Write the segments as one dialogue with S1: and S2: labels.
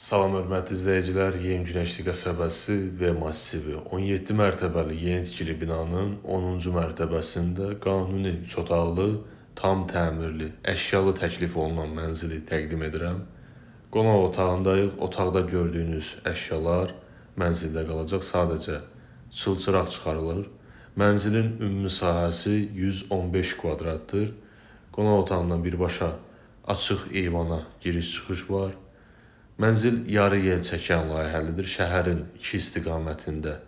S1: Salam hörmətli izləyicilər, Yeni Günəşli qəsəbəsi V massivi 17 mərtəbəli yeni tikili binanın 10-cu mərtəbəsində qanuni 3 otaqlı, tam təmirli, əşyalı təklif olunan mənzili təqdim edirəm. Qonaq otağındayıq. Otaqda gördüyünüz əşyalar mənzildə qalacaq. Sadəcə çılçıraq çıxarılır. Mənzilin ümumi sahəsi 115 kvadratdır. Qonaq otağından birbaşa açıq eyvana giriş-çıxış var. Mənzil yarı yel çəkən layihəlidir. Şəhərin iki istiqamətində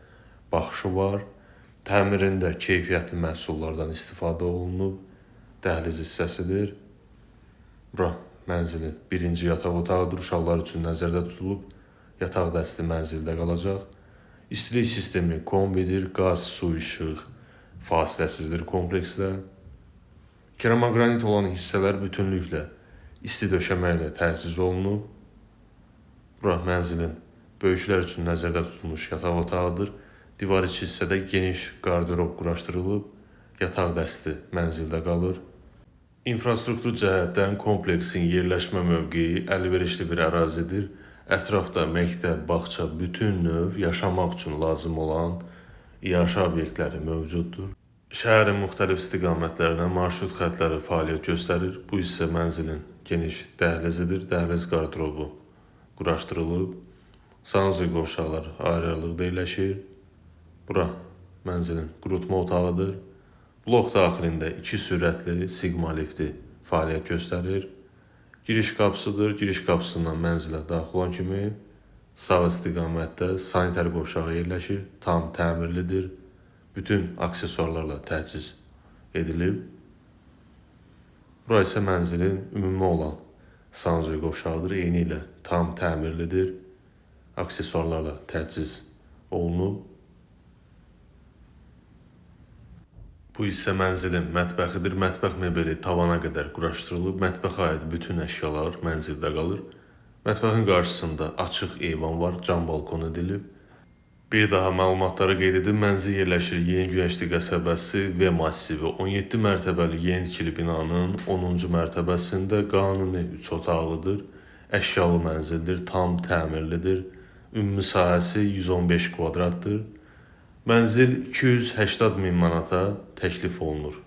S1: baxışı var. Təmirində keyfiyyətli məhsullardan istifadə olunub. Dəhliz hissəsidir. Bura mənzilin birinci yataq otağıdır. Uşaqlar üçün nəzərdə tutulub. Yataq dəsti mənzildə qalacaq. İstilik sistemi kombidir. Qaz, su, işıq fasiləsizdir kompleksdə. Keramogranit olan hissələr bütünlüklə isti döşəmə ilə təchiz olunub. Bura mənzilin böyüklər üçün nəzərdə tutulmuş yataq otağıdır. Divar içi hissədə geniş qarderob quraşdırılıb. Yataq dəsti mənzildə qalır. İnfrastruktur cəhətdən kompleksin yerləşmə mövqeyi əlverişli bir ərazidir. Ətrafda məktəb, bağça, bütün növ yaşamaq üçün lazım olan iaşə obyektləri mövcuddur. Şəhərin müxtəlif istiqamətlərinə marşrut xətləri fəaliyyət göstərir. Bu hissə mənzilin geniş dəhlizidir. Dəhliz qarderobu quraşdırılıb. Sanuzel qovşaqları ayrı-ayrılıqda yerləşir. Bura mənzilin qurutma otağıdır. Blok daxilində 2 sürətli Sigma lifti fəaliyyət göstərir. Giriş qapısıdır. Giriş qapısından mənzilə daxil olan kimi sağ istiqamətdə sanitar qovşağı yerləşir. Tam təmirlidir. Bütün aksesuarlarla təchiz edilib. Bura isə mənzilin ümumi olan sanuzel qovşağıdır. Eyni ilə tam təmirlidir. Aksesuarlarla təchiz olunub. Bu hissə mənzilin mətbəxidir. Mətbəx mebeli tavana qədər quraşdırılıb. Mətbəxə aid bütün əşyalar mənzildə qalır. Mətbəxin qarşısında açıq eyvan var. Cam balkon edilib. Bir daha məlumatları qeyd edib. Mənzil yerləşir Yeni Günəşli qəsəbəsi V massivi 17 mərtəbəli yeni tikili binanın 10-cu mərtəbəsində qanuni 3 otaqlıdır. Əşyalı mənzildir. Tam təmirlidir. Ümumi sahəsi 115 kvadratdır. Mənzil 280 min manata təklif olunur.